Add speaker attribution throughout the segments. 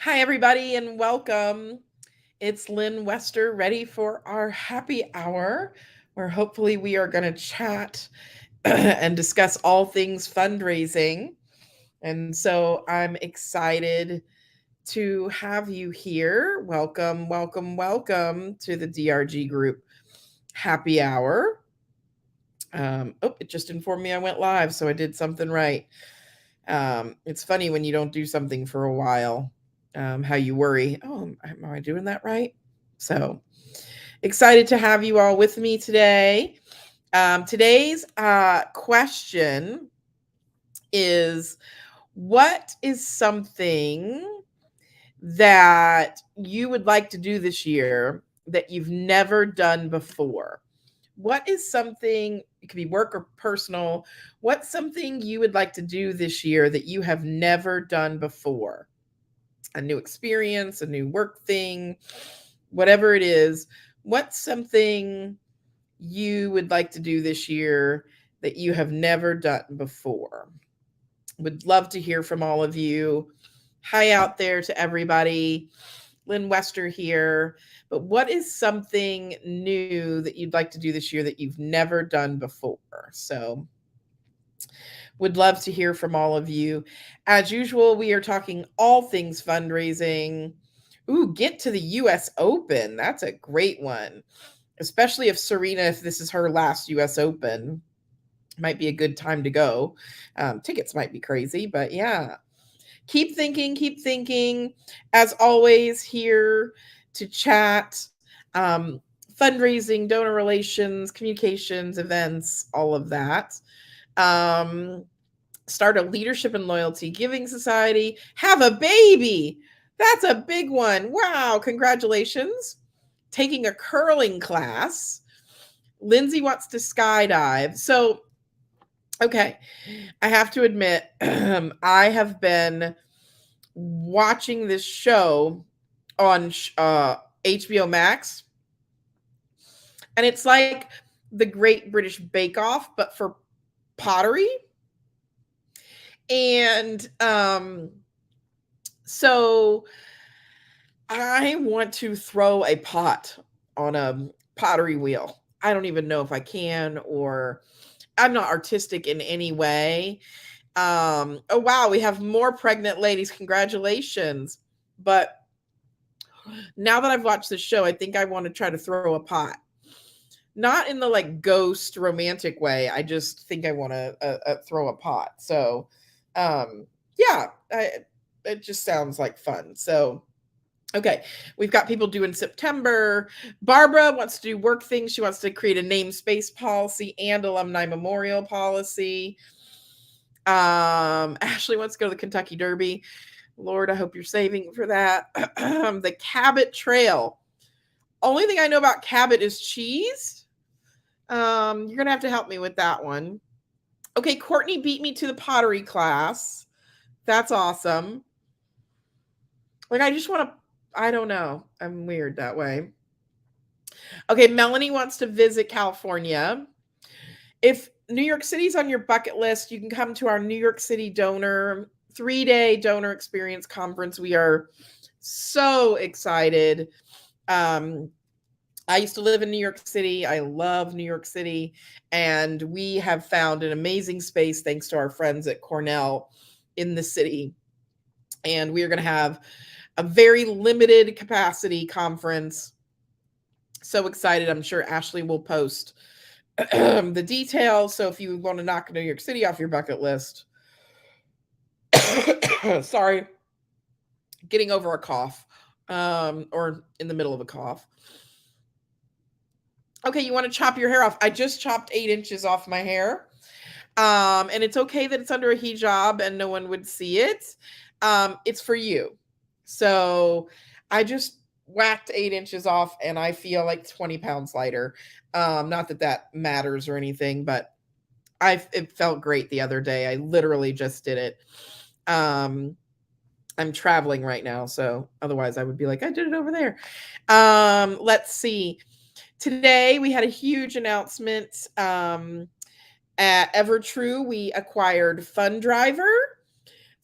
Speaker 1: Hi, everybody, and welcome. It's Lynn Wester, ready for our happy hour, where hopefully we are going to chat and discuss all things fundraising. And so I'm excited to have you here. Welcome, welcome, welcome to the DRG group happy hour. It just informed me I went live, so I did something right. It's funny when you don't do something for a while, how you worry, oh, am I doing that right? So excited to have you all with me today. Today's question is, what is something that you would like to do this year that you've never done before? What is something, it could be work or personal, what's something you would like to do this year that you have never done before? A new experience, a new work thing, whatever it is. What's something you would like to do this year that you have never done before? Would love to hear from all of you. Hi out there to everybody. Lynn Wester here. But what is something new that you'd like to do this year that you've never done before? So would love to hear from all of you. As usual, we are talking all things fundraising. Ooh, get to the US Open. That's a great one. Especially if Serena, if this is her last US Open, might be a good time to go. Tickets might be crazy, but yeah. Keep thinking, keep thinking. As always, here to chat, fundraising, donor relations, communications, events, all of that. Start a leadership and loyalty giving society, have a baby. That's a big one. Wow, congratulations. Taking a curling class. Lindsay wants to skydive. So, okay, I have to admit, I have been watching this show on HBO Max, and it's like the Great British Bake Off, but for pottery. And so I want to throw a pot on a pottery wheel. I don't even know if I can, or I'm not artistic in any way. Oh wow, we have more pregnant ladies. Congratulations. But now that I've watched this show, I think I want to try to throw a pot. Not in the like ghost romantic way. I just think I want to throw a pot. So, yeah, it just sounds like fun. So, okay, we've got people doing September. Barbara wants to do work things. She wants to create a namespace policy and alumni memorial policy. Ashley wants to go to the Kentucky Derby. Lord, I hope you're saving for that. The Cabot Trail. Only thing I know about Cabot is cheese. You're gonna have to help me with that one. Okay, Courtney beat me to the pottery class. That's awesome. Like, I just want to, I don't know. I'm weird that way. Okay, Melanie wants to visit California. If New York City's on your bucket list, you can come to our New York City donor 3-day donor experience conference. We are so excited. I used to live in New York City. I love New York City. And we have found an amazing space thanks to our friends at Cornell in the city. And we are going to have a very limited capacity conference. So excited. I'm sure Ashley will post the details. So if you want to knock New York City off your bucket list, sorry, getting over a cough, or in the middle of a cough. Okay, you want to chop your hair off. I just chopped 8 inches off my hair. And it's okay that it's under a hijab and no one would see it. It's for you. So I just whacked 8 inches off and I feel like 20 pounds lighter. Not that that matters or anything, but it felt great the other day. I literally just did it. I'm traveling right now, so otherwise I would be like, I did it over there. Let's see. Today we had a huge announcement. At EverTrue, we acquired FundDriver.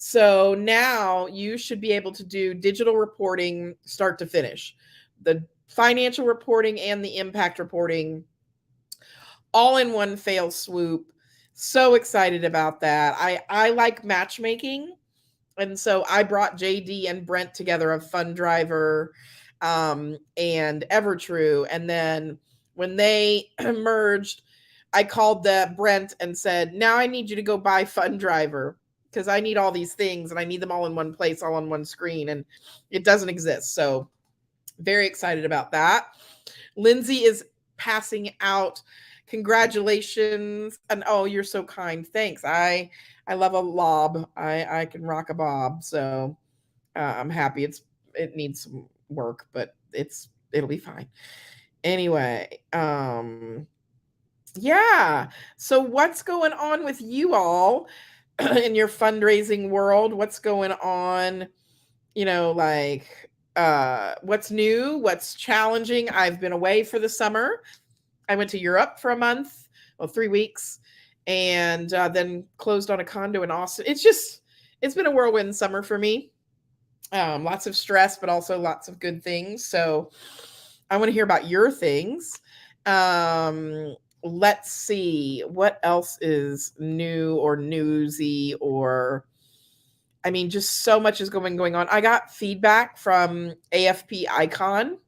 Speaker 1: So now you should be able to do digital reporting start to finish, the financial reporting and the impact reporting all in one fail swoop. So excited about that. I like matchmaking. And so I brought JD and Brent together of FundDriver and Evertrue. And then when they merged, I called the Brent and said, now I need you to go buy FundDriver because I need all these things and I need them all in one place, all on one screen. And it doesn't exist. So very excited about that. Lindsay is passing out. Congratulations. And oh, you're so kind. Thanks. I love a lob. I can rock a bob. So I'm happy. It needs some work, but it'll be fine. Anyway, yeah. So what's going on with you all in your fundraising world? What's going on? Like what's new, what's challenging? I've been away for the summer. I went to Europe for a month, 3 weeks, and then closed on a condo in Austin. It's been a whirlwind summer for me. Lots of stress, but also lots of good things. So I want to hear about your things. Let's see what else is new or newsy, or just so much is going on. I got feedback from AFP Icon,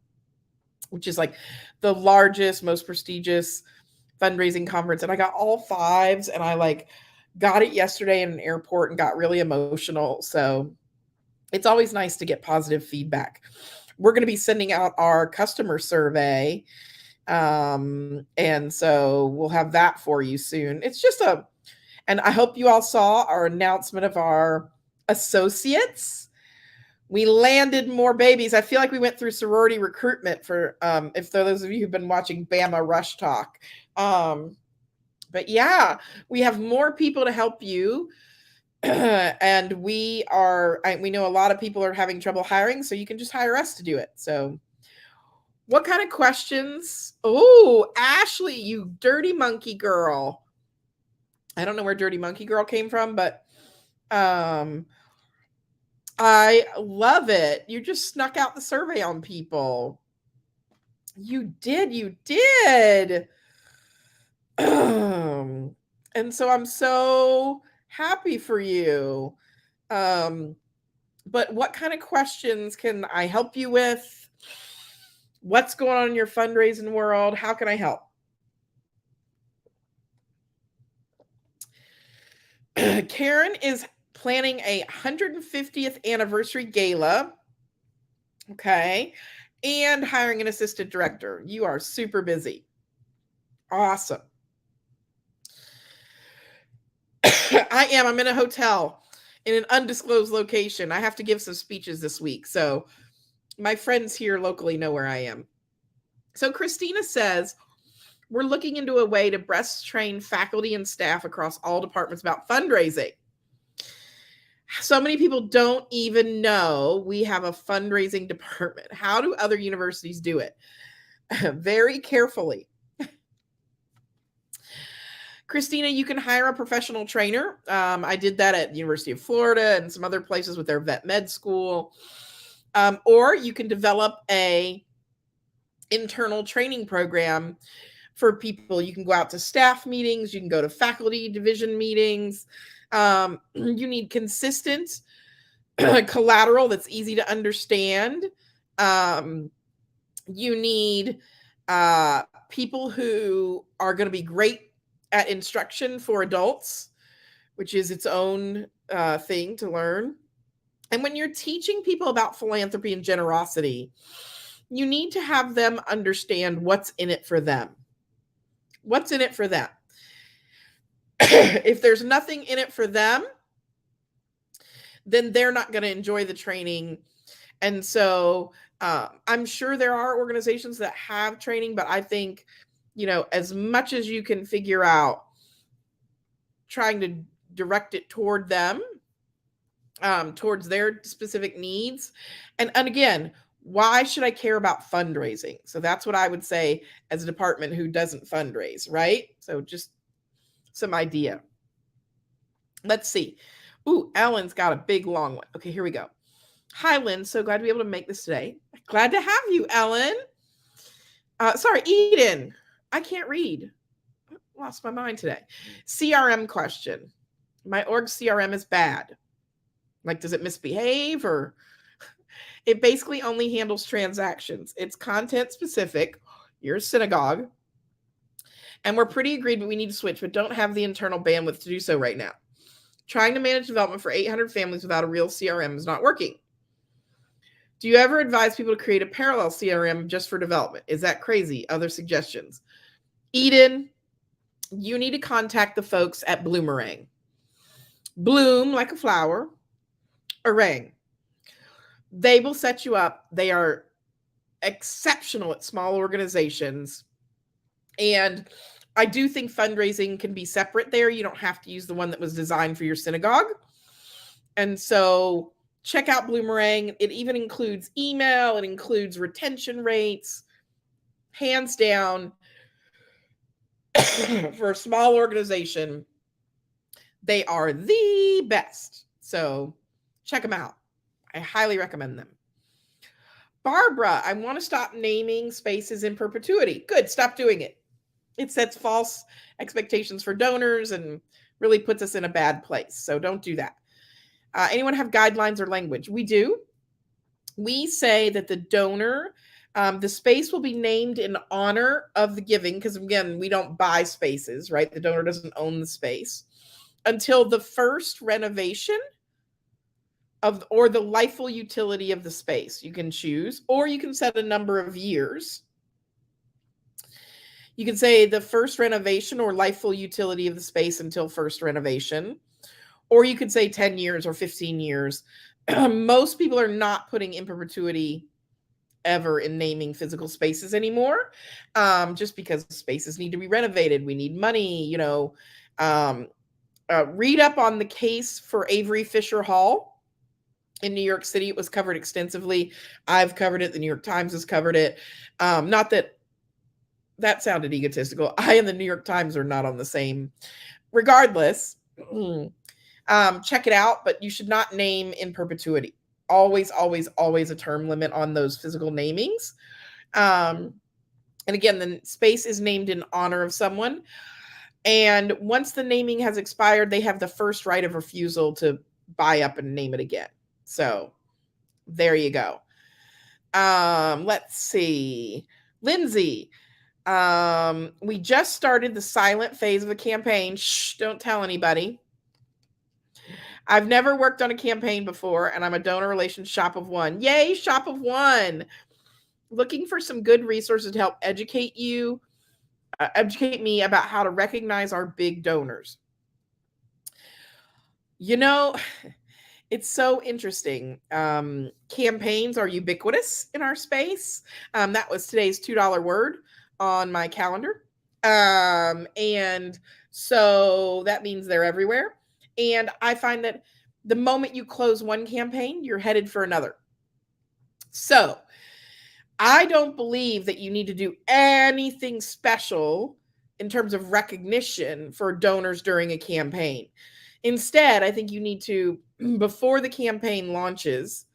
Speaker 1: which is like the largest, most prestigious fundraising conference. And I got all fives, and I got it yesterday in an airport and got really emotional. So it's always nice to get positive feedback. We're going to be sending out our customer survey. And so we'll have that for you soon. And I hope you all saw our announcement of our associates. We landed more babies. I feel like we went through sorority recruitment for if those of you who've been watching Bama Rush Talk. But yeah, we have more people to help you. And we know a lot of people are having trouble hiring, so you can just hire us to do it. So what kind of questions? Oh, Ashley, you dirty monkey girl. I don't know where Dirty Monkey Girl came from, but I love it. You just snuck out the survey on people. You did. And so I'm so happy for you. But what kind of questions can I help you with? What's going on in your fundraising world? How can I help? Karen is planning a 150th anniversary gala. Okay. And hiring an assistant director. You are super busy. Awesome. I'm in a hotel in an undisclosed location. I have to give some speeches this week. So my friends here locally know where I am. So Christina says, we're looking into a way to best train faculty and staff across all departments about fundraising. So many people don't even know we have a fundraising department. How do other universities do it? Very carefully. Christina, you can hire a professional trainer. I did that at the University of Florida and some other places with their vet med school. Or you can develop a internal training program for people. You can go out to staff meetings. You can go to faculty division meetings. You need consistent collateral that's easy to understand. You need people who are going to be great at instruction for adults, which is its own thing to learn. And when you're teaching people about philanthropy and generosity, you need to have them understand what's in it for them. What's in it for them? If there's nothing in it for them, then they're not going to enjoy the training. And so I'm sure there are organizations that have training, but I think, as much as you can figure out, trying to direct it toward them, towards their specific needs. And again, why should I care about fundraising? So that's what I would say as a department who doesn't fundraise, right? So just some idea. Let's see. Ooh, Ellen's got a big long one. Okay, here we go. Hi, Lynn. So glad to be able to make this today. Glad to have you, Ellen. Sorry, Eden. I can't read. Lost my mind today. CRM question. My org CRM is bad. Like, does it misbehave, or it basically only handles transactions? It's content specific. You're a synagogue. And we're pretty agreed, but we need to switch, but don't have the internal bandwidth to do so right now. Trying to manage development for 800 families without a real CRM is not working. Do you ever advise people to create a parallel CRM just for development? Is that crazy? Other suggestions? Eden, you need to contact the folks at Bloomerang. Bloom like a flower, orang. They will set you up. They are exceptional at small organizations. And I do think fundraising can be separate there. You don't have to use the one that was designed for your synagogue. And so check out Bloomerang. It even includes email. It includes retention rates. Hands down, for a small organization, they are the best. So check them out. I highly recommend them. Barbara, I want to stop naming spaces in perpetuity. Good, stop doing it. It sets false expectations for donors and really puts us in a bad place. So don't do that. Anyone have guidelines or language? We do. We say that the donor, the space will be named in honor of the giving, because again, we don't buy spaces, right? The donor doesn't own the space until the first renovation of, or the lifeful utility of the space. You can choose, or you can set a number of years. You can say the first renovation or lifeful utility of the space until first renovation, or you could say 10 years or 15 years. Most people are not putting in perpetuity ever in naming physical spaces anymore, just because spaces need to be renovated. We need money, you know. Read up on the case for Avery Fisher Hall in New York City. It was covered extensively. I've covered it. The New York Times has covered it. Not that sounded egotistical. I and the New York Times are not on the same. Regardless, check it out, but you should not name in perpetuity. Always, always, always a term limit on those physical namings. And again, the space is named in honor of someone. And once the naming has expired, they have the first right of refusal to buy up and name it again. So there you go. Let's see. Lindsay, we just started the silent phase of a campaign. Shh, don't tell anybody. I've never worked on a campaign before, and I'm a donor relations shop of one. Yay, shop of one. Looking for some good resources to help educate me about how to recognize our big donors. You know, it's so interesting. Campaigns are ubiquitous in our space. That was today's $2 word on my calendar. And so that means they're everywhere. And I find that the moment you close one campaign, you're headed for another. So I don't believe that you need to do anything special in terms of recognition for donors during a campaign. Instead, I think you need to, before the campaign launches,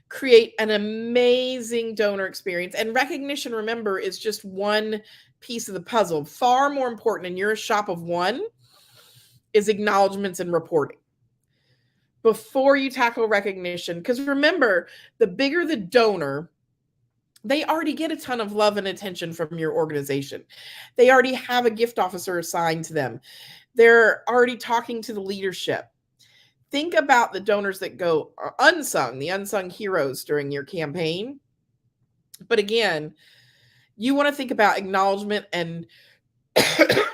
Speaker 1: create an amazing donor experience. And recognition, remember, is just one piece of the puzzle. Far more important, and you're a shop of one, is acknowledgments and reporting before you tackle recognition. Because remember, the bigger the donor, they already get a ton of love and attention from your organization. They already have a gift officer assigned to them. They're already talking to the leadership. Think about the donors that go unsung, the unsung heroes during your campaign. But again, you want to think about acknowledgement and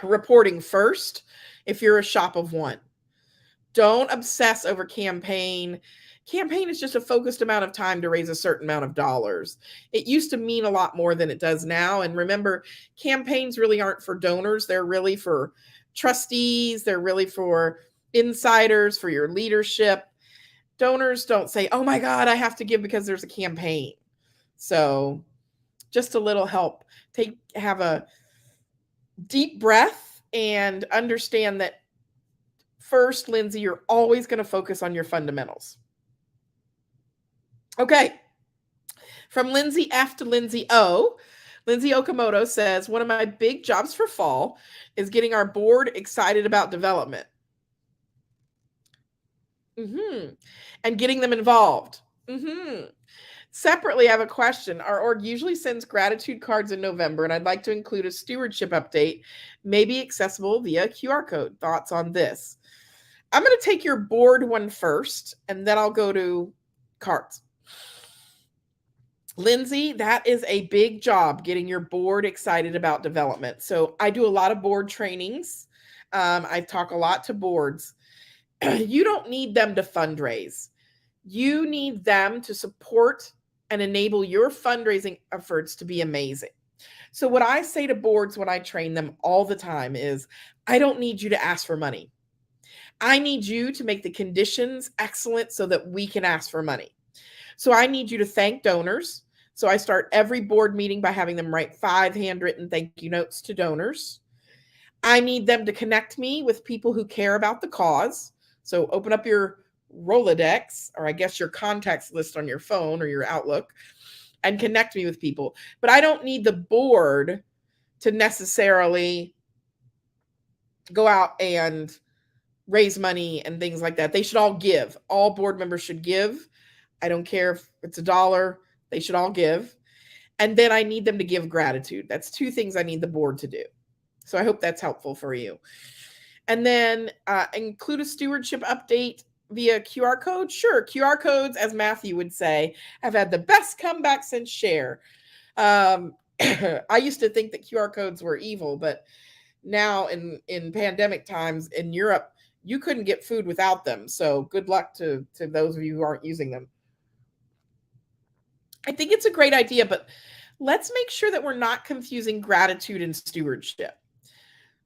Speaker 1: reporting first if you're a shop of one. Don't obsess over campaign. Campaign is just a focused amount of time to raise a certain amount of dollars. It used to mean a lot more than it does now. And remember, campaigns really aren't for donors. They're really for trustees. They're really for insiders, for your leadership. Donors don't say, oh my God, I have to give because there's a campaign. So just a little help. Have a deep breath and understand that first, Lindsay, you're always going to focus on your fundamentals. Okay. From Lindsay F to Lindsay O. Lindsay Okamoto says, one of my big jobs for fall is getting our board excited about development. And getting them involved. Separately, I have a question. Our org usually sends gratitude cards in November, and I'd like to include a stewardship update, maybe accessible via QR code. Thoughts on this? I'm going to take your board one first, and then I'll go to cards. Lindsay, that is a big job, getting your board excited about development. So I do a lot of board trainings. I talk a lot to boards. You don't need them to fundraise. You need them to support and enable your fundraising efforts to be amazing. So what I say to boards when I train them all the time is, I don't need you to ask for money. I need you to make the conditions excellent so that we can ask for money. So I need you to thank donors. So I start every board meeting by having them write 5 handwritten thank you notes to donors. I need them to connect me with people who care about the cause. So open up your Rolodex, or I guess your contacts list on your phone or your Outlook, and connect me with people. But I don't need the board to necessarily go out and raise money and things like that. They should all give. All board members should give. I don't care if it's $1. They should all give. And then I need them to give gratitude. That's 2 things I need the board to do. So I hope that's helpful for you. And then include a stewardship update via QR code. Sure, QR codes, as Matthew would say, have had the best comeback since share. I used to think that QR codes were evil, but now in pandemic times in Europe, you couldn't get food without them. So good luck to those of you who aren't using them. I think it's a great idea, but let's make sure that we're not confusing gratitude and stewardship.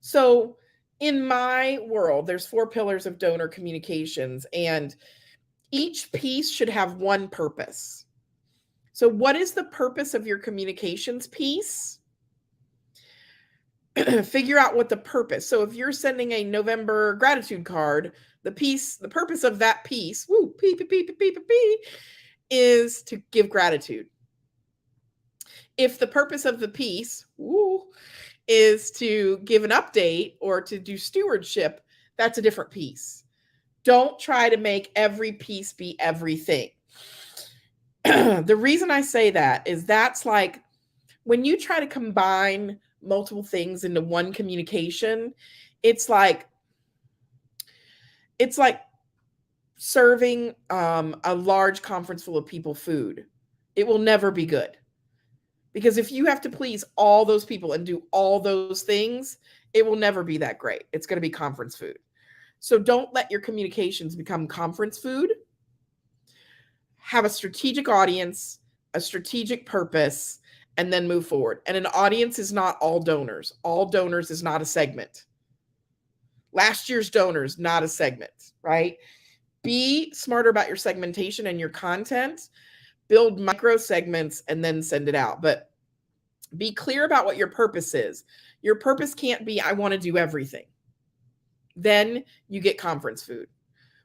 Speaker 1: So in my world, there's 4 pillars of donor communications, and each piece should have one purpose. So what is the purpose of your communications piece? Figure out what the purpose. So if you're sending a November gratitude card, the purpose of that piece, is to give gratitude. If the purpose of the piece, is to give an update or to do stewardship, that's a different piece. Don't try to make every piece be everything. The reason I say that is that's like when you try to combine multiple things into one communication, it's like serving a large conference full of people food. It will never be good. Because if you have to please all those people and do all those things, it will never be that great. It's going to be conference food. So don't let your communications become conference food. Have a strategic audience, a strategic purpose, and then move forward. And an audience is not all donors. All donors is not a segment. Last year's donors, not a segment, right? Be smarter about your segmentation and your content. Build micro segments and then send it out. But be clear about what your purpose is. Your purpose can't be, I want to do everything. Then you get conference food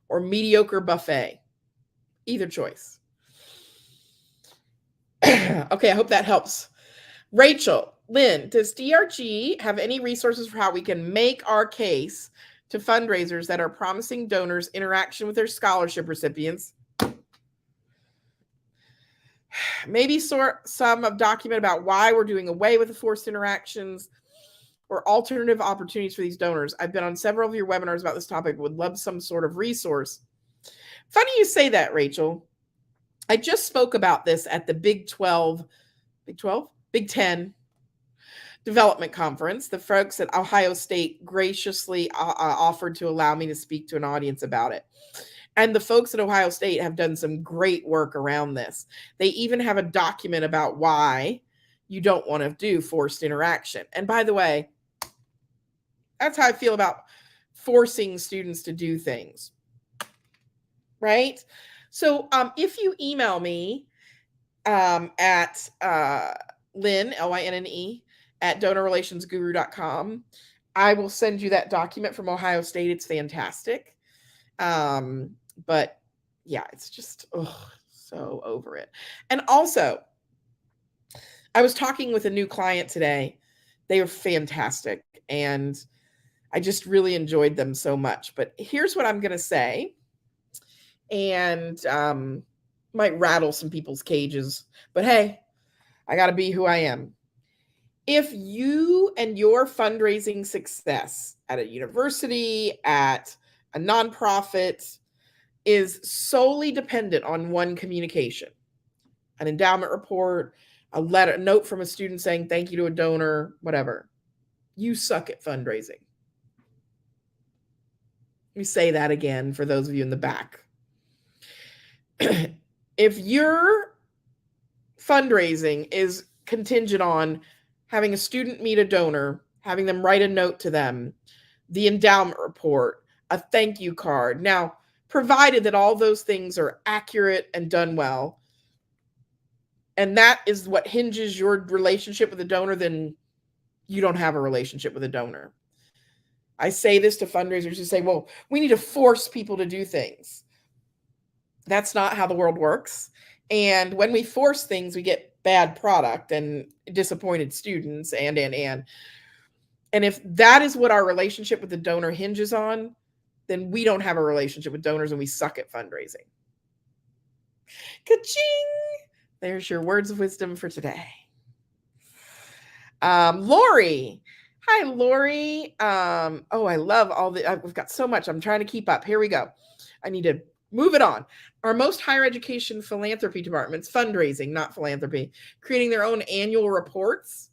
Speaker 1: or mediocre buffet. Either choice. Okay, I hope that helps. Rachel, Lynn, does DRG have any resources for how we can make our case to fundraisers that are promising donors interaction with their scholarship recipients? Maybe some document about why we're doing away with the forced interactions or alternative opportunities for these donors. I've been on several of your webinars about this topic, would love some sort of resource. Funny you say that, Rachel. I just spoke about this at the Big 10 development conference. The folks at Ohio State graciously offered to allow me to speak to an audience about it. And the folks at Ohio State have done some great work around this. They even have a document about why you don't want to do forced interaction. And by the way, that's how I feel about forcing students to do things, right? So if you email me at Lynn, Linne, at donorrelationsguru.com, I will send you that document from Ohio State. It's fantastic. But yeah, it's just so over it. And also, I was talking with a new client today. They were fantastic, and I just really enjoyed them so much. But here's what I'm going to say, and might rattle some people's cages. But hey, I got to be who I am. If you and your fundraising success at a university, at a nonprofit, is solely dependent on one communication, an endowment report, a letter, a note from a student saying thank you to a donor, whatever, you suck at fundraising. Let me say that again for those of you in the back. If your fundraising is contingent on having a student meet a donor, having them write a note to them, the endowment report, a thank you card. Now, provided that all those things are accurate and done well, and that is what hinges your relationship with the donor, then you don't have a relationship with a donor. I say this to fundraisers who say, well, we need to force people to do things. That's not how the world works. And when we force things, we get bad product and disappointed students and if that is what our relationship with the donor hinges on, then we don't have a relationship with donors and we suck at fundraising. Ka-ching! There's your words of wisdom for today. Lori. Hi, Lori. I love all we've got so much. I'm trying to keep up. Here we go. I need to move it on. Our most higher education philanthropy departments, fundraising, not philanthropy, creating their own annual reports.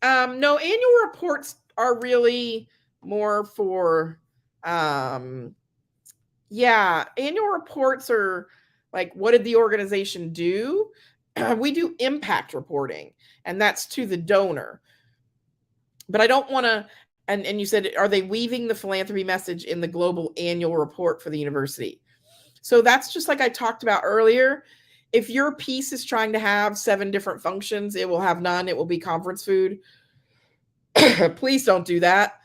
Speaker 1: No, annual reports are really more for, annual reports are like, what did the organization do? We do impact reporting, and that's to the donor. But I don't want to, and you said, are they weaving the philanthropy message in the global annual report for the university? So that's just like I talked about earlier. If your piece is trying to have 7 different functions, it will have none. It will be conference food. Please don't do that.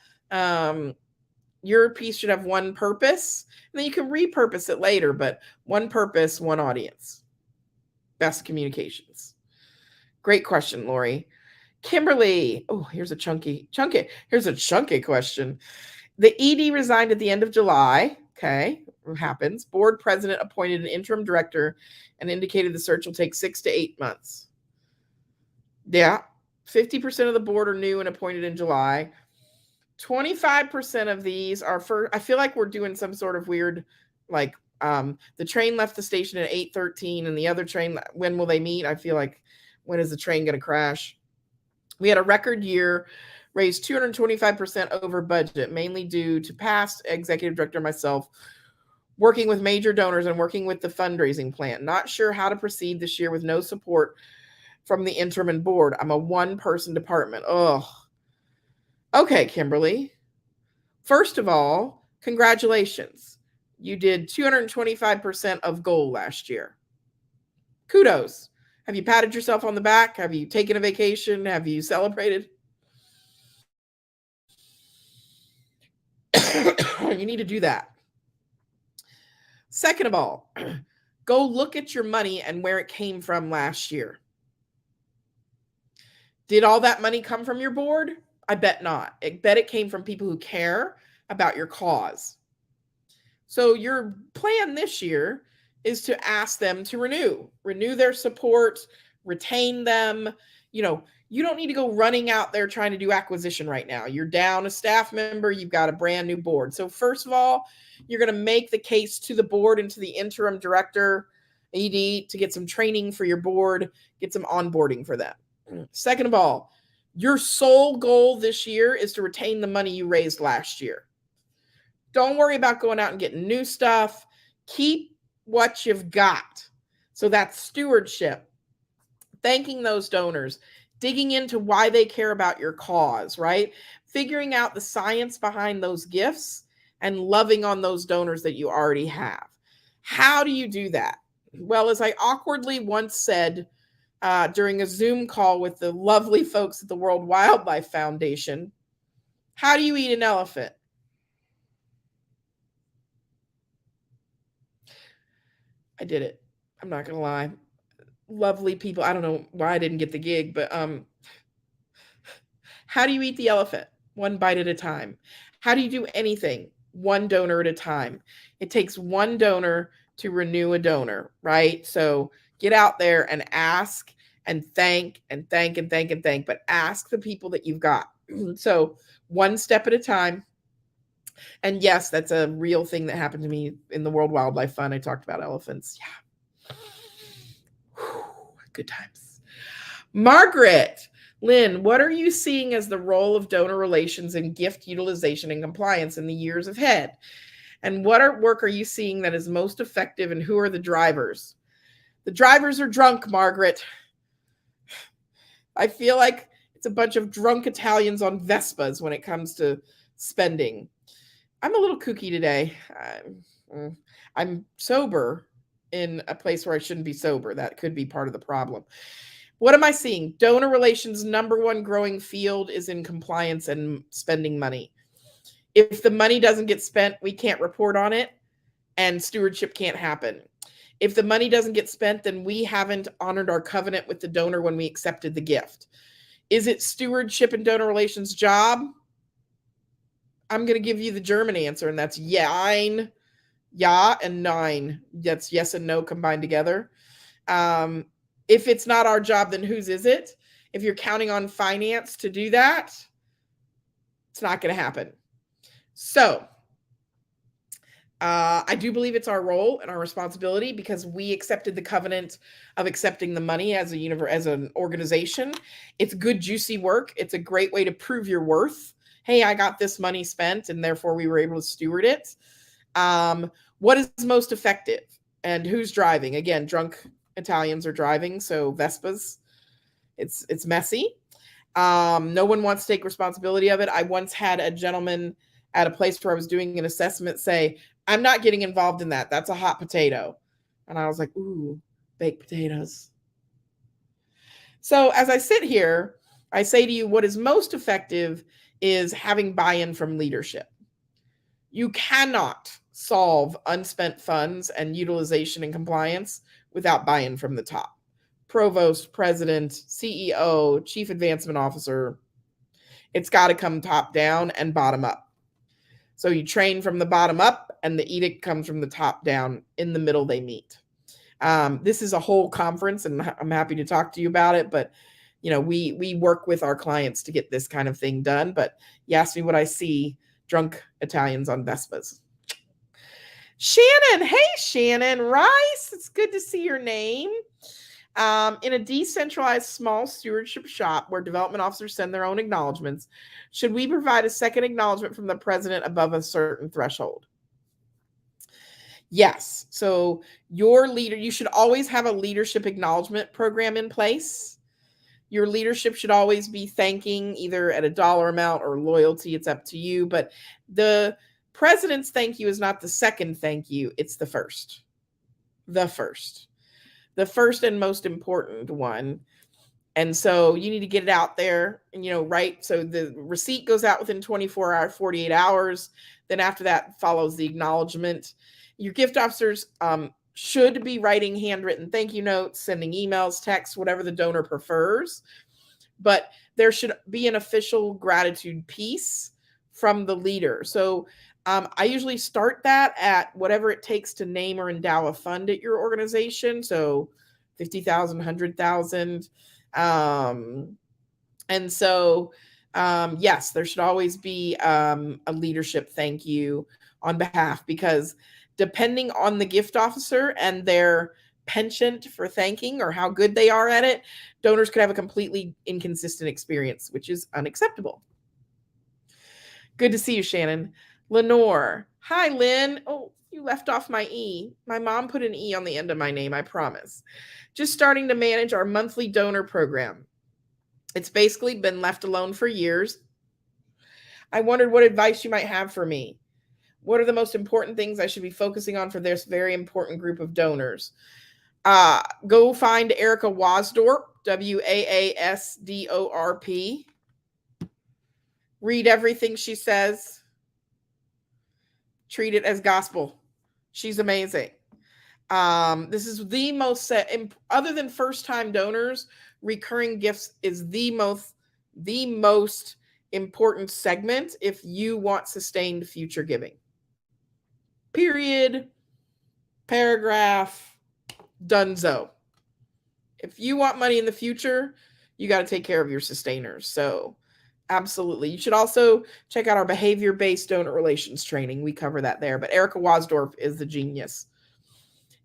Speaker 1: Your piece should have one purpose, and then you can repurpose it later, but one purpose, one audience. Best communications. Great question, Lori. Kimberly. Oh, here's a chunky question. The ED resigned at the end of July. Okay, what happens? Board president appointed an interim director and indicated the search will take 6 to 8 months. Yeah, 50% of the board are new and appointed in July. 25% of these are for, I feel like we're doing some sort of weird, like the train left the station at 8:13 and the other train, when will they meet? I feel like, when is the train going to crash? We had a record year, raised 225% over budget, mainly due to past executive director myself working with major donors and working with the fundraising plan. Not sure how to proceed this year with no support from the interim and board. I'm a one-person department. Ugh. Okay, Kimberly. First of all, congratulations. You did 225% of goal last year. Kudos. Have you patted yourself on the back? Have you taken a vacation? Have you celebrated? You need to do that. Second of all, go look at your money and where it came from last year. Did all that money come from your board? I bet not. I bet it came from people who care about your cause. So your plan this year is to ask them to renew their support, retain them. You don't need to go running out there trying to do acquisition right now. You're down a staff member, you've got a brand new board. So first of all, you're going to make the case to the board and to the interim director, ED, to get some training for your board, get some onboarding for them. Second of all, your sole goal this year is to retain the money you raised last year. Don't worry about going out and getting new stuff. Keep what you've got. So that's stewardship, thanking those donors, digging into why they care about your cause, right? Figuring out the science behind those gifts and loving on those donors that you already have. How do you do that? Well, as I awkwardly once said during a Zoom call with the lovely folks at the World Wildlife Foundation, How do you eat an elephant? I did it. I'm not gonna lie. Lovely people. I don't know why I didn't get the gig, but how do you eat the elephant? One bite at a time. How do you do anything? One donor at a time. It takes one donor to renew a donor, right? So get out there and ask and thank and thank and thank and thank, but ask the people that you've got. So one step at a time. And yes, that's a real thing that happened to me in the World Wildlife Fund. I talked about elephants. Yeah. Whew, good times. Margaret, Lynn, what are you seeing as the role of donor relations in gift utilization and compliance in the years ahead? And what work are you seeing that is most effective, and who are the drivers? The drivers are drunk, Margaret. I feel like it's a bunch of drunk Italians on Vespas when it comes to spending. I'm a little kooky today. I'm sober in a place where I shouldn't be sober. That could be part of the problem. What am I seeing? Donor relations' number one growing field is in compliance and spending money. If the money doesn't get spent, we can't report on it, and stewardship can't happen. If the money doesn't get spent, then we haven't honored our covenant with the donor when we accepted the gift. Is it stewardship and donor relations' job? I'm going to give you the German answer, and that's jein, ja, and nein. That's yes and no combined together. If it's not our job, then whose is it? If you're counting on finance to do that, it's not going to happen. So I do believe it's our role and our responsibility, because we accepted the covenant of accepting the money as an organization. It's good, juicy work. It's a great way to prove your worth. Hey, I got this money spent, and therefore we were able to steward it. What is most effective, and who's driving? Again, drunk Italians are driving, so Vespas. It's messy. No one wants to take responsibility of it. I once had a gentleman at a place where I was doing an assessment say, I'm not getting involved in that. That's a hot potato. And I was like, ooh, baked potatoes. So as I sit here, I say to you, what is most effective is having buy-in from leadership. You cannot solve unspent funds and utilization and compliance without buy-in from the top. Provost, president, CEO, chief advancement officer. It's got to come top down and bottom up. So you train from the bottom up, and the edict comes from the top down. In the middle, they meet. This is a whole conference, and I'm happy to talk to you about it. But we work with our clients to get this kind of thing done. But you asked me what I see: drunk Italians on Vespas. Shannon, hey Shannon Rice, it's good to see your name. In a decentralized small stewardship shop where development officers send their own acknowledgments, should we provide a second acknowledgement from the president above a certain threshold? Yes. So your leader, you should always have a leadership acknowledgement program in place. Your leadership should always be thanking either at a dollar amount or loyalty. It's up to you. But the president's thank you is not the second thank you. It's the first. The first and most important one. And so you need to get it out there and, right. So the receipt goes out within 24 hours, 48 hours. Then after that follows the acknowledgement. Your gift officers should be writing handwritten thank you notes, sending emails, texts, whatever the donor prefers. But there should be an official gratitude piece from the leader. So I usually start that at whatever it takes to name or endow a fund at your organization. So 50,000, 100,000. And so, yes, there should always be a leadership thank you on behalf, because depending on the gift officer and their penchant for thanking or how good they are at it, donors could have a completely inconsistent experience, which is unacceptable. Good to see you, Shannon. Lenore. Hi, Lynn. Oh, you left off my E. My mom put an E on the end of my name, I promise. Just starting to manage our monthly donor program. It's basically been left alone for years. I wondered what advice you might have for me. What are the most important things I should be focusing on for this very important group of donors? Go find Erica Wasdorp, Waasdorp. Read everything she says. Treat it as gospel. She's amazing. This is the most, other than first-time donors, recurring gifts is the most important segment if you want sustained future giving. Period. Paragraph. Donezo. If you want money in the future, you got to take care of your sustainers. So absolutely. You should also check out our behavior-based donor relations training. We cover that there. But Erica Wasdorf is the genius.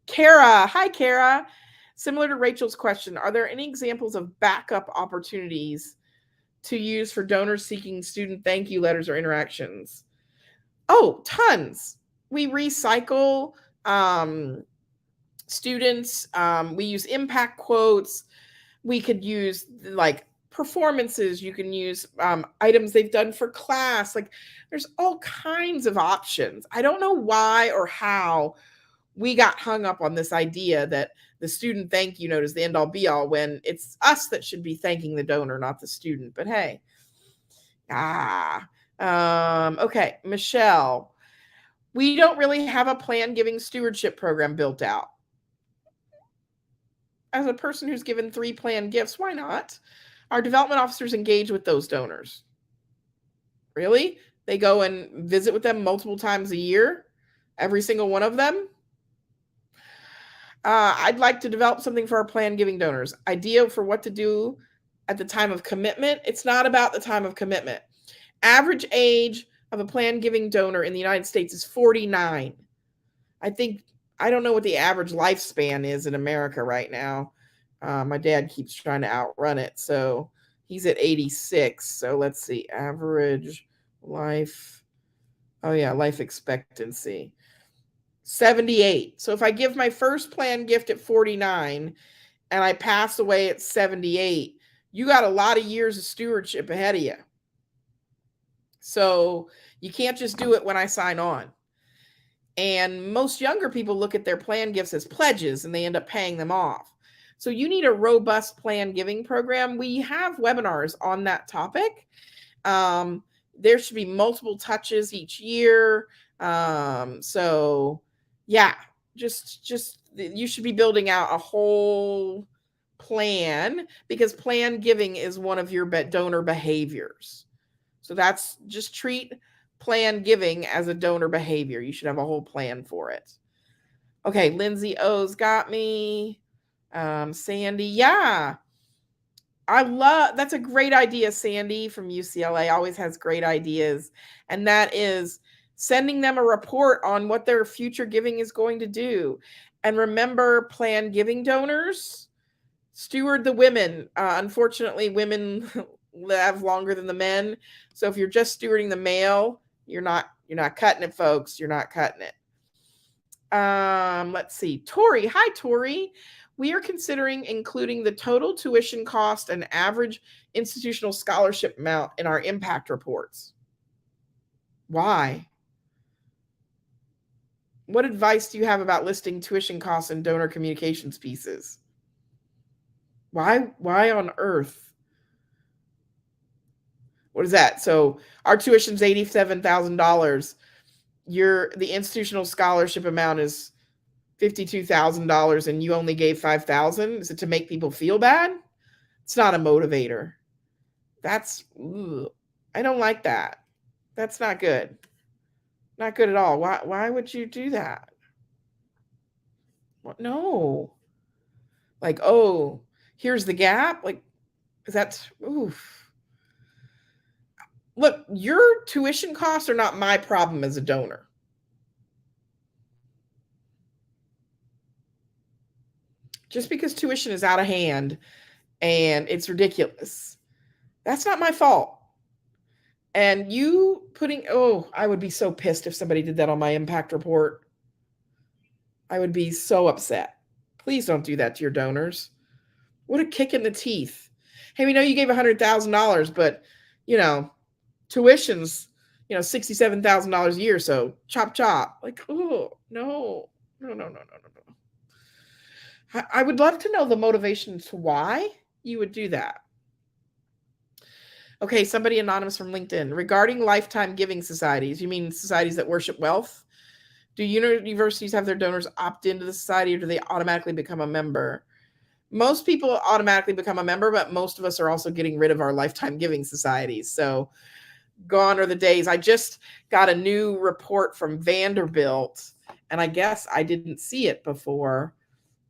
Speaker 1: Kara. Hi, Kara. Similar to Rachel's question, are there any examples of backup opportunities to use for donors seeking student thank you letters or interactions? Oh, tons. We recycle students. We use impact quotes. We could use like performances. You can use items they've done for class. Like there's all kinds of options. I don't know why or how we got hung up on this idea that the student thank you note is the end all be all when it's us that should be thanking the donor, not the student. But hey, okay, Michelle, we don't really have a plan giving stewardship program built out. As a person who's given 3 planned gifts, why not? Our development officers engage with those donors. Really? They go and visit with them multiple times a year? Every single one of them? I'd like to develop something for our plan giving donors. Idea for what to do at the time of commitment. It's not about the time of commitment. Average age of a plan giving donor in the United States is 49. I don't know what the average lifespan is in America right now. My dad keeps trying to outrun it. So he's at 86. So let's see, average life. Oh yeah, life expectancy. 78. So if I give my first planned gift at 49 and I pass away at 78, you got a lot of years of stewardship ahead of you. So you can't just do it when I sign on. And most younger people look at their planned gifts as pledges and they end up paying them off. So you need a robust planned giving program. We have webinars on that topic. There should be multiple touches each year. So yeah, just you should be building out a whole plan because planned giving is one of your donor behaviors. So that's just treat planned giving as a donor behavior. You should have a whole plan for it. Okay, Lindsay O's got me. Sandy, yeah. That's a great idea, Sandy from UCLA, always has great ideas. And that is sending them a report on what their future giving is going to do. And remember, planned giving donors, steward the women. Unfortunately, women live longer than the men. So if you're just stewarding the male, you're not cutting it, folks. You're not cutting it. Let's see. Tori. Hi, Tori. We are considering including the total tuition cost and average institutional scholarship amount in our impact reports. Why? What advice do you have about listing tuition costs and donor communications pieces? Why on earth? What is that? So our tuition's $87,000. The institutional scholarship amount is $52,000 and you only gave $5,000. Is it to make people feel bad? It's not a motivator. I don't like that. That's not good. Not good at all. Why would you do that? What? No. Like, oh, here's the gap. Like, is that oof? Look, your tuition costs are not my problem as a donor. Just because tuition is out of hand and it's ridiculous, that's not my fault. And you I would be so pissed if somebody did that on my impact report. I would be so upset. Please don't do that to your donors. What a kick in the teeth. Hey, we know you gave $100,000, but tuition's $67,000 a year, so chop chop. Like, oh no. I would love to know the motivation to why you would do that. Okay, somebody anonymous from LinkedIn. Regarding lifetime giving societies, you mean societies that worship wealth? Do universities have their donors opt into the society, or do they automatically become a member? Most people automatically become a member, but most of us are also getting rid of our lifetime giving societies. So gone are the days. I just got a new report from Vanderbilt, and I guess I didn't see it before.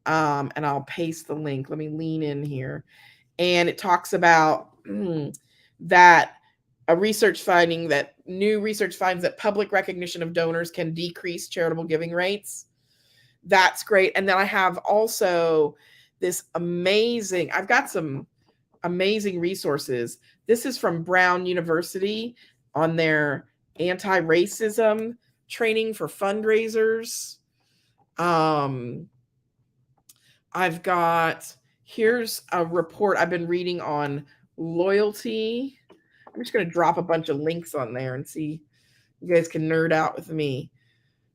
Speaker 1: And I'll paste the link. Let me lean in here. And it talks about that new research finds that public recognition of donors can decrease charitable giving rates. That's great. And then I have also I've got some amazing resources. This is from Brown University on their anti-racism training for fundraisers. Here's a report I've been reading on loyalty. I'm just going to drop a bunch of links on there and see you guys can nerd out with me.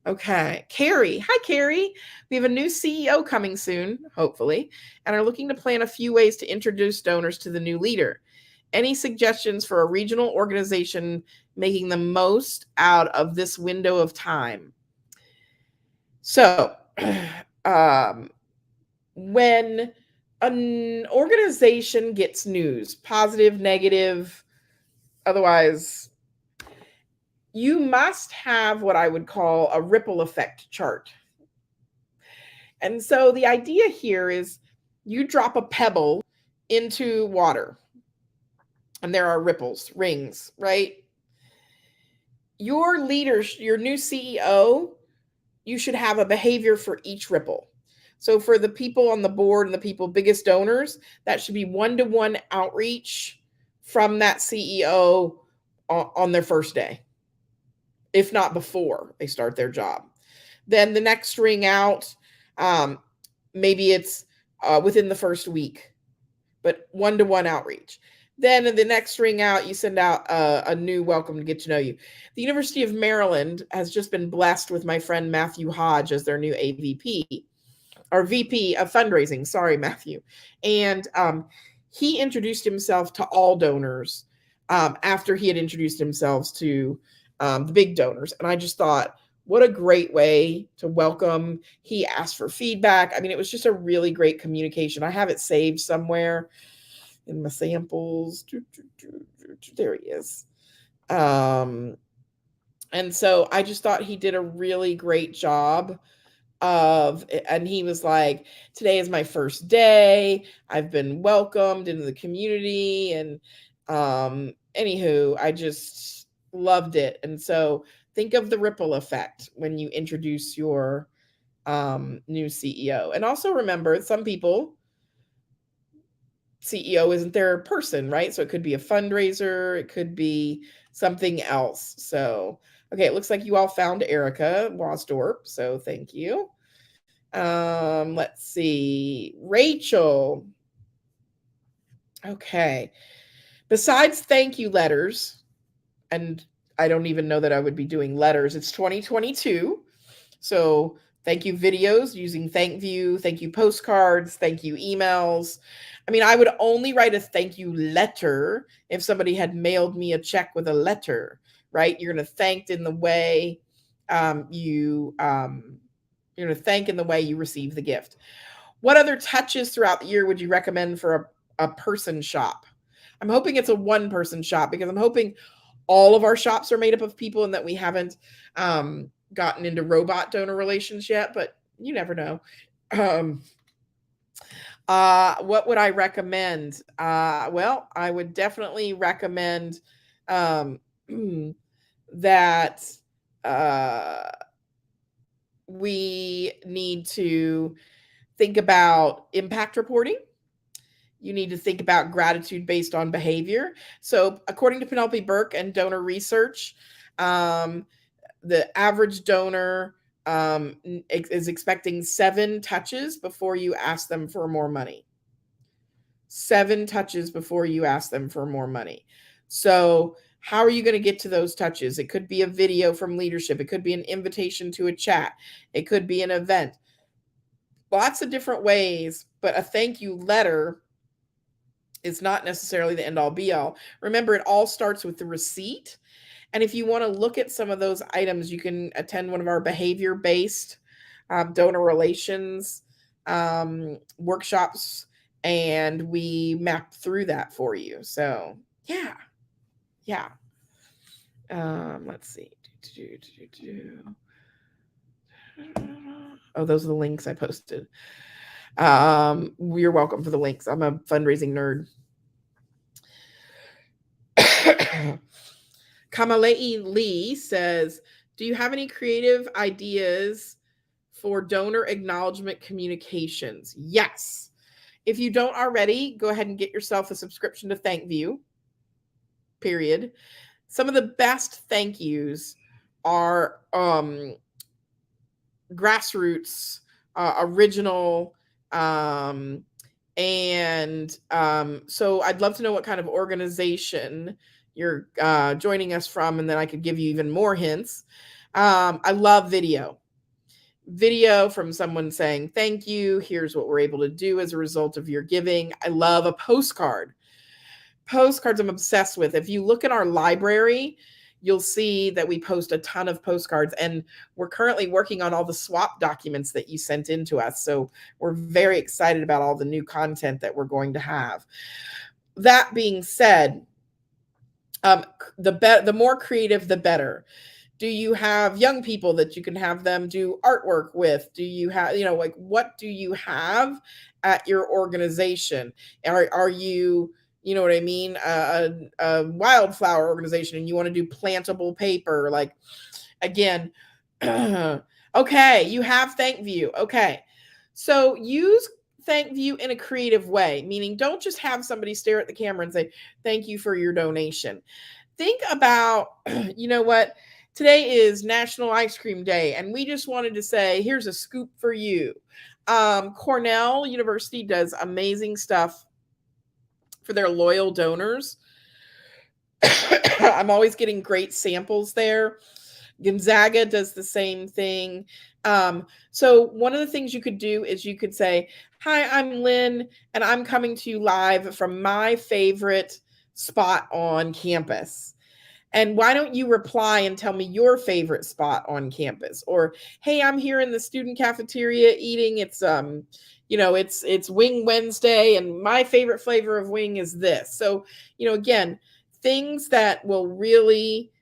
Speaker 1: Okay. Carrie. Hi, Carrie. We have a new CEO coming soon, hopefully, and are looking to plan a few ways to introduce donors to the new leader. Any suggestions for a regional organization making the most out of this window of time? So, when an organization gets news, positive, negative, otherwise, you must have what I would call a ripple effect chart. And so the idea here is you drop a pebble into water and there are ripples, rings, right? Your leaders, your new CEO, you should have a behavior for each ripple. So for the people on the board and the people biggest donors, that should be one-to-one outreach from that CEO on their first day, if not before they start their job. Then the next ring out, maybe it's within the first week, but one-to-one outreach. Then in the next ring out, you send out a new welcome to get to know you. The University of Maryland has just been blessed with my friend Matthew Hodge as their new AVP, or VP of fundraising. Sorry, Matthew. And he introduced himself to all donors after he had introduced himself to the big donors. And I just thought, what a great way to welcome. He asked for feedback. I mean, it was just a really great communication. I have it saved somewhere in my samples. There he is. And so I just thought he did a really great job and he was like, today is my first day. I've been welcomed into the community. And anywho, I just loved it. And so think of the ripple effect when you introduce your new CEO. And also remember, some people, CEO isn't their person, right? So it could be a fundraiser, it could be something else. So, okay, it looks like you all found Erica Wasdorp, so thank you. Let's see, Rachel. Okay. Besides thank you letters, and I don't even know that I would be doing letters. It's 2022. So thank you videos using thank you postcards, thank you emails. I mean, I would only write a thank you letter if somebody had mailed me a check with a letter, right? You're going to thank in the way you're going to thank in the way you receive the gift. What other touches throughout the year would you recommend for a person shop? I'm hoping it's a one-person shop because I'm hoping all of our shops are made up of people and that we haven't gotten into robot donor relations yet, but you never know. What would I recommend? Well, I would definitely recommend that we need to think about impact reporting. You need to think about gratitude based on behavior. So according to Penelope Burke and donor research, the average donor is expecting 7 touches before you ask them for more money. 7 touches before you ask them for more money. So how are you going to get to those touches? It could be a video from leadership. It could be an invitation to a chat. It could be an event. Lots of different ways, but a thank you letter It's not necessarily the end all be all. Remember, it all starts with the receipt. And if you want to look at some of those items, you can attend one of our behavior-based donor relations workshops, and we map through that for you. So yeah. Let's see. Oh, those are the links I posted. You're welcome for the links. I'm a fundraising nerd. Kamalei Lee says, do you have any creative ideas for donor acknowledgement communications? Yes. If you don't already, go ahead and get yourself a subscription to ThankView, period. Some of the best thank yous are grassroots, original, so I'd love to know what kind of organization you're joining us from, and then I could give you even more hints. I love video from someone saying thank you, here's what we're able to do as a result of your giving. I love a postcards I'm obsessed with. If you look at our library, you'll see that we post a ton of postcards, and we're currently working on all the swap documents that you sent in to us. So we're very excited about all the new content that we're going to have. That being said, the more creative, the better. Do you have young people that you can have them do artwork with? Do you have, like, what do you have at your organization? Are you, you know what I mean, a wildflower organization, and you want to do plantable paper? Like, again, okay, you have ThankView. Okay, so use ThankView in a creative way, meaning don't just have somebody stare at the camera and say, thank you for your donation. Think about, you know what, today is National Ice Cream Day, and we just wanted to say, here's a scoop for you. Cornell University does amazing stuff for their loyal donors. I'm always getting great samples there. Gonzaga does the same thing. So one of the things you could do is you could say, hi, I'm Lynn, and I'm coming to you live from my favorite spot on campus. And why don't you reply and tell me your favorite spot on campus? Or, hey, I'm here in the student cafeteria eating. It's it's Wing Wednesday, and my favorite flavor of wing is this. So, again, things that will really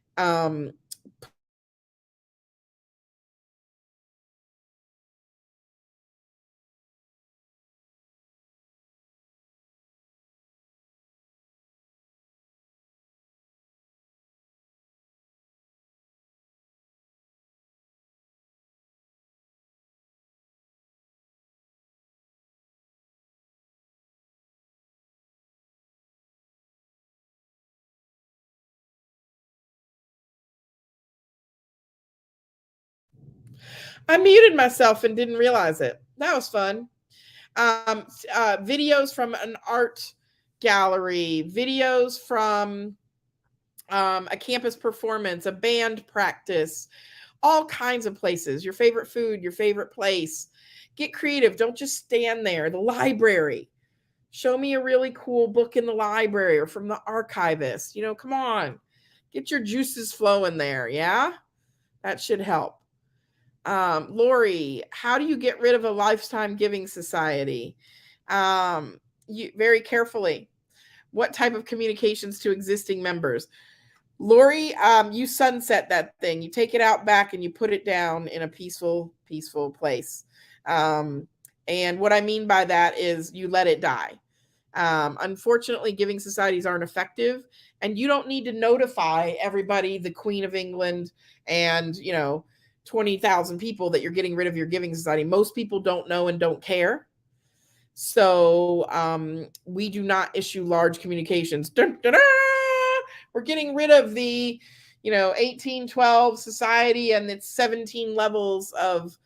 Speaker 1: I muted myself and didn't realize it. That was fun. Videos from an art gallery, videos from a campus performance, a band practice, all kinds of places. Your favorite food, your favorite place. Get creative. Don't just stand there. The library. Show me a really cool book in the library or from the archivist. Come on. Get your juices flowing there. Yeah? That should help. Lori, how do you get rid of a lifetime giving society? You very carefully. What type of communications to existing members? Lori, you sunset that thing. You take it out back and you put it down in a peaceful place. And what I mean by that is you let it die. Unfortunately, giving societies aren't effective, and you don't need to notify everybody, the Queen of England, and 20,000 people that you're getting rid of your giving society. Most people don't know and don't care. So we do not issue large communications. Dun, dun, dun! We're getting rid of the 1812 society and its 17 levels of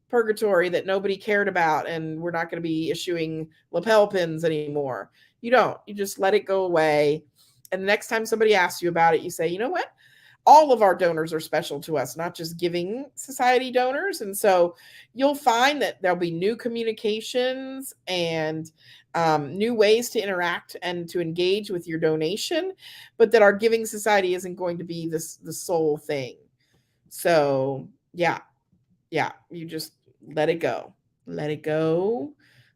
Speaker 1: purgatory that nobody cared about, and we're not going to be issuing lapel pins anymore. You just let it go away, and the next time somebody asks you about it, you say, you know what, all of our donors are special to us, not just Giving Society donors. And so you'll find that there'll be new communications and new ways to interact and to engage with your donation, but that our Giving Society isn't going to be the sole thing. So yeah, you just let it go, let it go,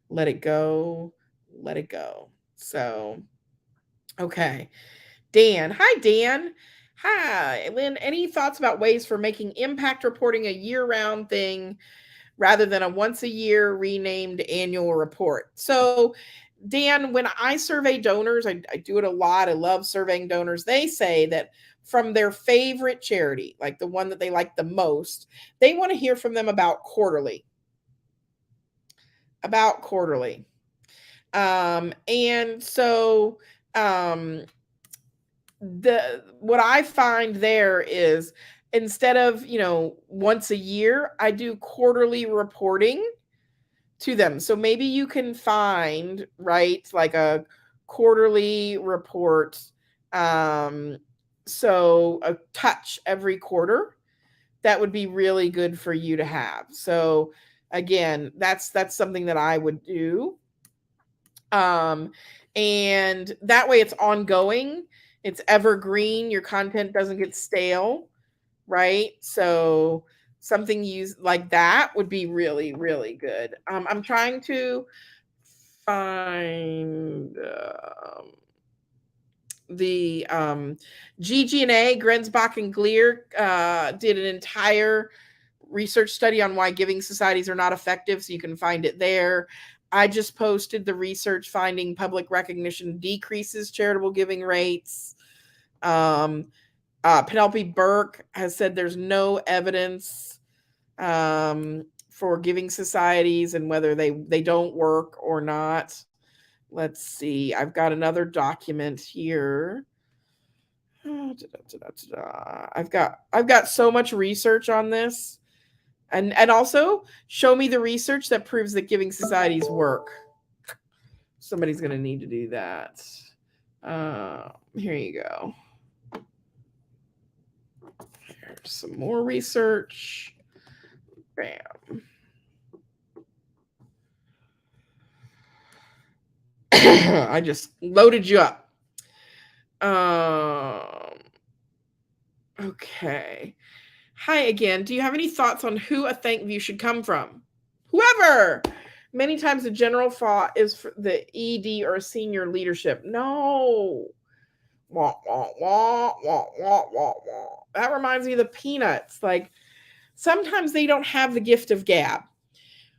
Speaker 1: let it go, let it go. So, okay. Dan. Hi, Dan. Hi, Lynn. Any thoughts about ways for making impact reporting a year-round thing rather than a once-a-year renamed annual report? So, Dan, when I survey donors, I do it a lot. I love surveying donors. They say that from their favorite charity, like the one that they like the most, they want to hear from them about quarterly. And so what I find there is, instead of, once a year, I do quarterly reporting to them. So maybe you can find, right, like a quarterly report. So a touch every quarter, that would be really good for you to have. So again, that's something that I would do. And that way it's ongoing, it's evergreen, your content doesn't get stale, right? So something used like that would be really, really good. I'm trying to find the GG&A, Grenzbach and Gleer did an entire research study on why giving societies are not effective, so you can find it there. I just posted the research finding public recognition decreases charitable giving rates. Penelope Burke has said there's no evidence for giving societies and whether they don't work or not. Let's see. I've got another document here. I've got so much research on this. And also show me the research that proves that giving societies work. Somebody's going to need to do that. Here you go. Here's some more research. Bam. I just loaded you up. Okay. Hi again. Do you have any thoughts on who a thank you should come from? Whoever. Many times the general thought is for the ED or senior leadership. No. Wah, wah, wah, wah, wah, wah, wah. That reminds me of the Peanuts. Like, sometimes they don't have the gift of gab.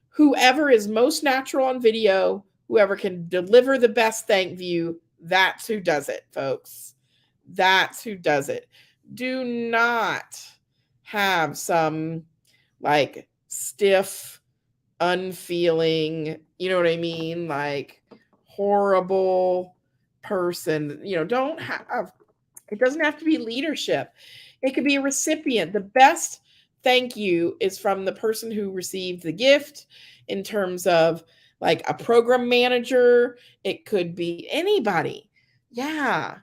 Speaker 1: Whoever is most natural on video, whoever can deliver the best thank you, that's who does it, folks. That's who does it. Do not have some like stiff, unfeeling, you know what I mean? Like horrible person. Don't have, it doesn't have to be leadership. It could be a recipient. The best thank you is from the person who received the gift, in terms of like a program manager. It could be anybody. Yeah.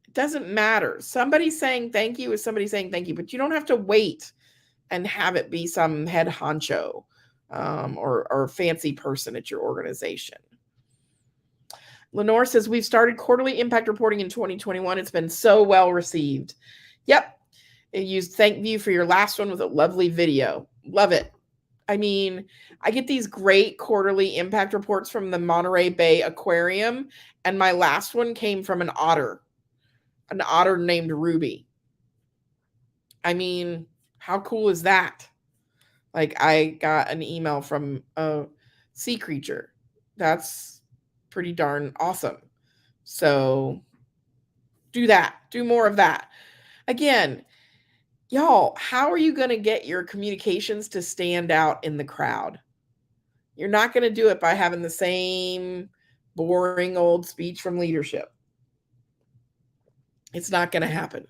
Speaker 1: It doesn't matter. Somebody saying thank you is somebody saying thank you, but you don't have to wait and have it be some head honcho or fancy person at your organization. Lenore says, we've started quarterly impact reporting in 2021. It's been so well received. Yep. It used thank you for your last one with a lovely video. Love it. I mean, I get these great quarterly impact reports from the Monterey Bay Aquarium, and my last one came from an otter named Ruby. I mean, how cool is that? Like, I got an email from a sea creature. That's pretty darn awesome. So do that. Do more of that. Again, y'all, how are you going to get your communications to stand out in the crowd? You're not going to do it by having the same boring old speech from leadership. It's not going to happen.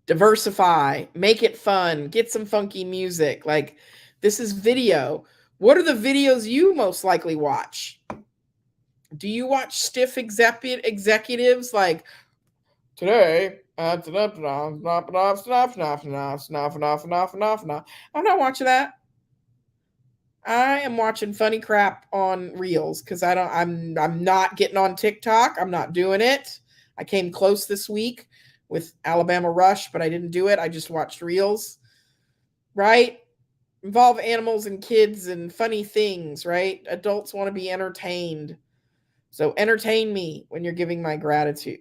Speaker 1: Diversify, make it fun, get some funky music. Like, this is video. What are the videos you most likely watch? Do you watch stiff executives like, today I'm not watching that. I am watching funny crap on Reels because I'm not getting on TikTok. I'm not doing it. I came close this week with Alabama Rush, but I didn't do it. I just watched Reels. Right? Involve animals and kids and funny things, right? Adults want to be entertained. So entertain me when you're giving my gratitude.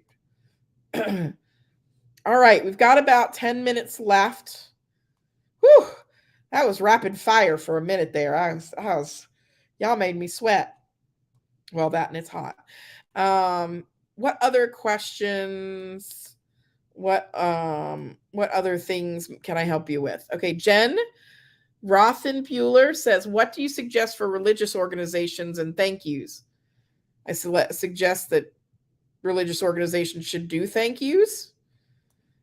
Speaker 1: All right, we've got about 10 minutes left. Whew, that was rapid fire for a minute there. Y'all made me sweat. Well, that and it's hot. What other questions? What other things can I help you with? Okay, Jen Rothenbuehler says, what do you suggest for religious organizations and thank yous? I suggest that religious organizations should do thank yous.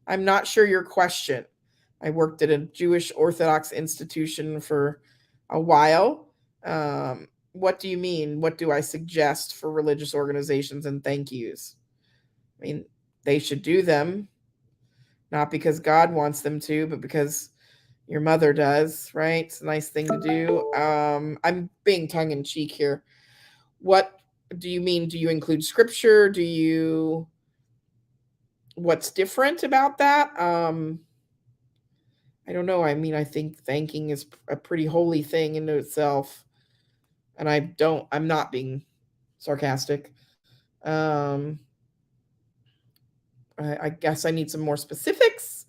Speaker 1: I'm not sure your question. I worked at a Jewish Orthodox institution for a while. What do you mean? What do I suggest for religious organizations and thank yous? I mean, they should do them, not because God wants them to, but because your mother does, right? It's a nice thing to do. I'm being tongue in cheek here. What do you mean? Do you include scripture? What's different about that? I don't know. I mean, I think thanking is a pretty holy thing in itself. And I'm not being sarcastic. I guess I need some more specifics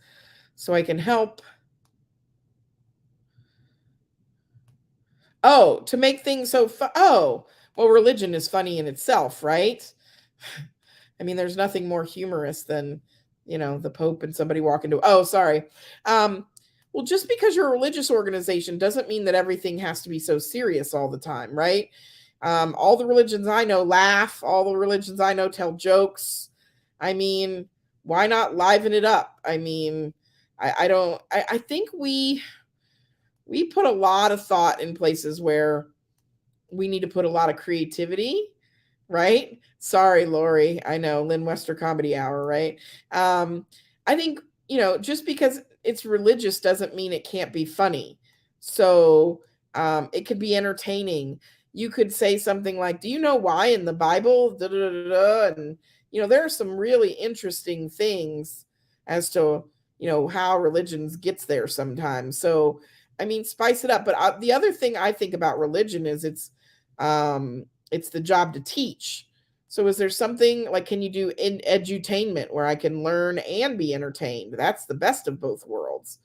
Speaker 1: so I can help. Oh, to make things so well, religion is funny in itself, right? I mean, there's nothing more humorous than, the Pope and somebody walking to, oh, sorry. Well, just because you're a religious organization doesn't mean that everything has to be so serious all the time, right? All the religions I know laugh. All the religions I know tell jokes. I mean, why not liven it up? I mean, I think we put a lot of thought in places where we need to put a lot of creativity, right? Sorry, Lori. I know, Lynn Wester Comedy Hour, right? I think, just because it's religious doesn't mean it can't be funny. So it could be entertaining. You could say something like, do you know why in the Bible? Da, da, da, da, and, there are some really interesting things as to, how religions gets there sometimes. So, I mean, spice it up. But the other thing I think about religion is it's the job to teach. So is there something like, can you do edutainment where I can learn and be entertained? That's the best of both worlds.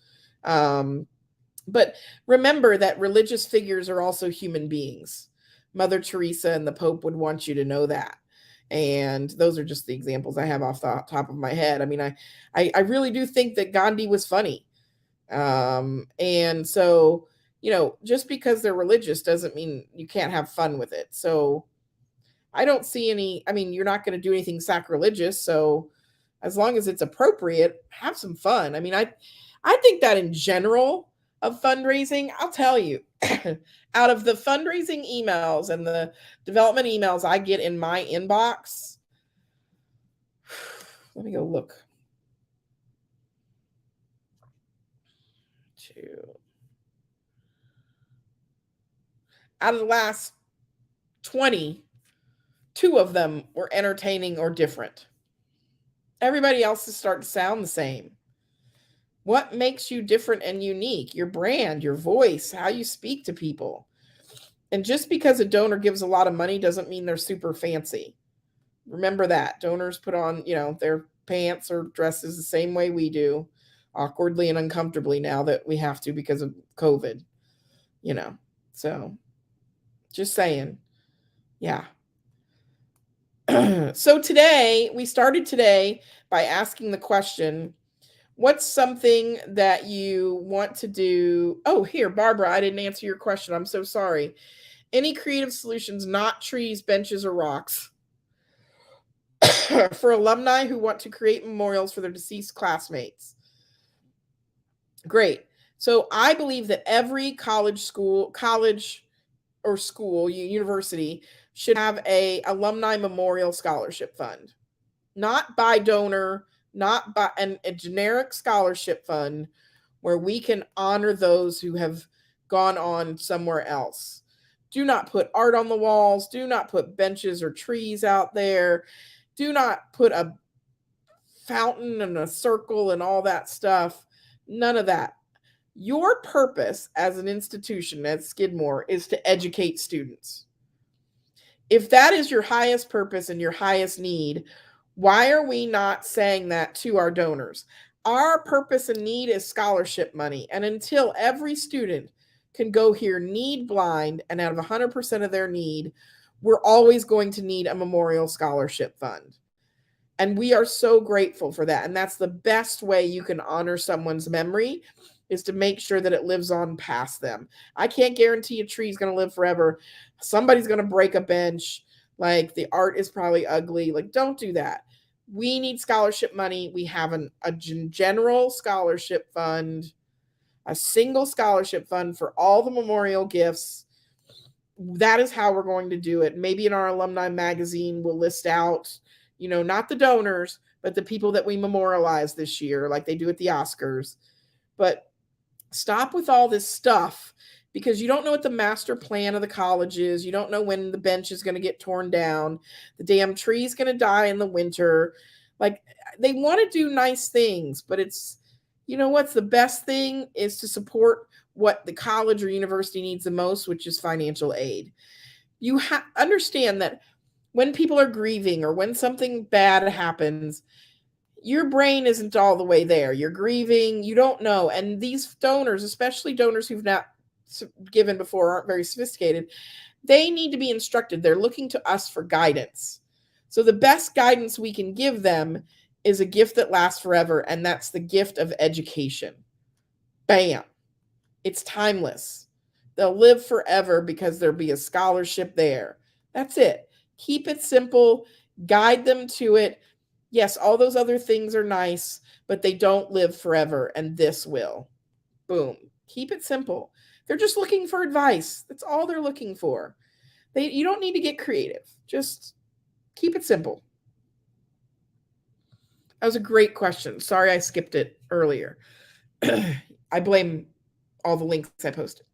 Speaker 1: But remember that religious figures are also human beings. Mother Teresa and the Pope would want you to know that. And those are just the examples I have off the top of my head. I mean, I really do think that Gandhi was funny. And so, just because they're religious doesn't mean you can't have fun with it. So I don't see you're not going to do anything sacrilegious. So as long as it's appropriate, have some fun. I mean, I think that in general of fundraising, I'll tell you, out of the fundraising emails and the development emails I get in my inbox, let me go look. Out of the last 20, 2 of them were entertaining or different. Everybody else is starting to sound the same. What makes you different and unique? Your brand, your voice, how you speak to people. And just because a donor gives a lot of money doesn't mean they're super fancy. Remember that. Donors put on, their pants or dresses the same way we do, awkwardly and uncomfortably now that we have to because of COVID, So just saying. Yeah. So we started today by asking the question, what's something that you want to do? Oh, here, Barbara, I didn't answer your question. I'm so sorry. Any creative solutions, not trees, benches, or rocks, for alumni who want to create memorials for their deceased classmates? Great. So I believe that every college or school, university should have a alumni memorial scholarship fund, not by donor, not by a generic scholarship fund where we can honor those who have gone on somewhere else. Do not put art on the walls. Do not put benches or trees out there. Do not put a fountain and a circle and all that stuff. None of that. Your purpose as an institution at Skidmore is to educate students. If that is your highest purpose and your highest need, why are we not saying that to our donors? Our purpose and need is scholarship money. And until every student can go here need blind and out of 100% of their need, we're always going to need a memorial scholarship fund. And we are so grateful for that. And that's the best way you can honor someone's memory, is to make sure that it lives on past them. I can't guarantee a tree is going to live forever. Somebody's going to break a bench. Like, the art is probably ugly. Like, don't do that. We need scholarship money. We have a general scholarship fund, a single scholarship fund for all the memorial gifts. That is how we're going to do it. Maybe in our alumni magazine, we'll list out, not the donors, but the people that we memorialize this year, like they do at the Oscars. But stop with all this stuff, because you don't know what the master plan of the college is. You don't know when the bench is going to get torn down. The damn tree is going to die in the winter. Like, they want to do nice things, but it's, what's the best thing is to support what the college or university needs the most, which is financial aid. You understand that when people are grieving or when something bad happens, your brain isn't all the way there. You're grieving. You don't know. And these donors, especially donors who've not given before, aren't very sophisticated. They need to be instructed. They're looking to us for guidance. So the best guidance we can give them is a gift that lasts forever. And that's the gift of education. Bam. It's timeless. They'll live forever because there'll be a scholarship there. That's it. Keep it simple. Guide them to it. Yes, all those other things are nice, but they don't live forever, and this will. Boom. Keep it simple. They're just looking for advice. That's all they're looking for. You don't need to get creative. Just keep it simple. That was a great question. Sorry I skipped it earlier. I blame all the links I posted.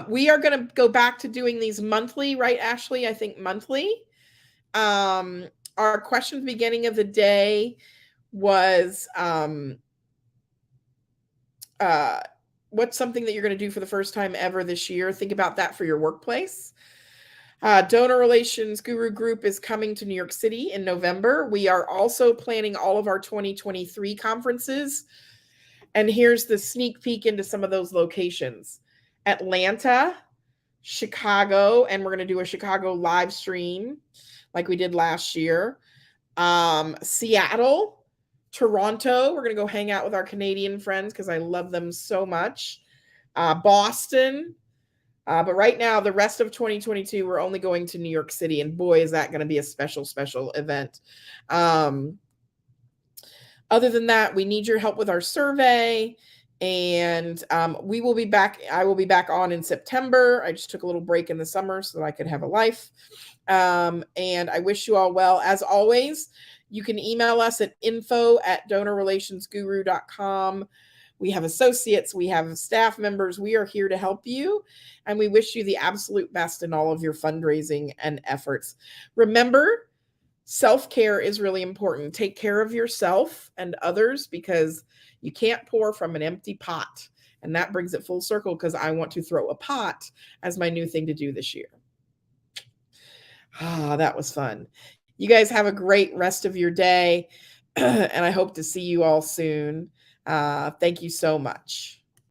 Speaker 1: We are going to go back to doing these monthly, right, Ashley? I think monthly. Our question at the beginning of the day was, what's something that you're going to do for the first time ever this year? Think about that for your workplace. Donor Relations Guru Group is coming to New York City in November. We are also planning all of our 2023 conferences. And here's the sneak peek into some of those locations. Atlanta, Chicago, and we're going to do a Chicago live stream like we did last year. Seattle, Toronto, we're going to go hang out with our Canadian friends because I love them so much. Boston. But right now, the rest of 2022, we're only going to New York City. And boy, is that going to be a special, special event. Other than that, we need your help with our survey. And we will be back. I will be back on in September. I just took a little break in the summer so that I could have a life. And I wish you all well. As always, you can email us at info@donorrelationsguru.com. We have associates. We have staff members. We are here to help you. And we wish you the absolute best in all of your fundraising and efforts. Remember, self-care is really important. Take care of yourself and others, because you can't pour from an empty pot. And that brings it full circle, because I want to throw a pot as my new thing to do this year. That was fun. You guys have a great rest of your day. And I hope to see you all soon. Thank you so much.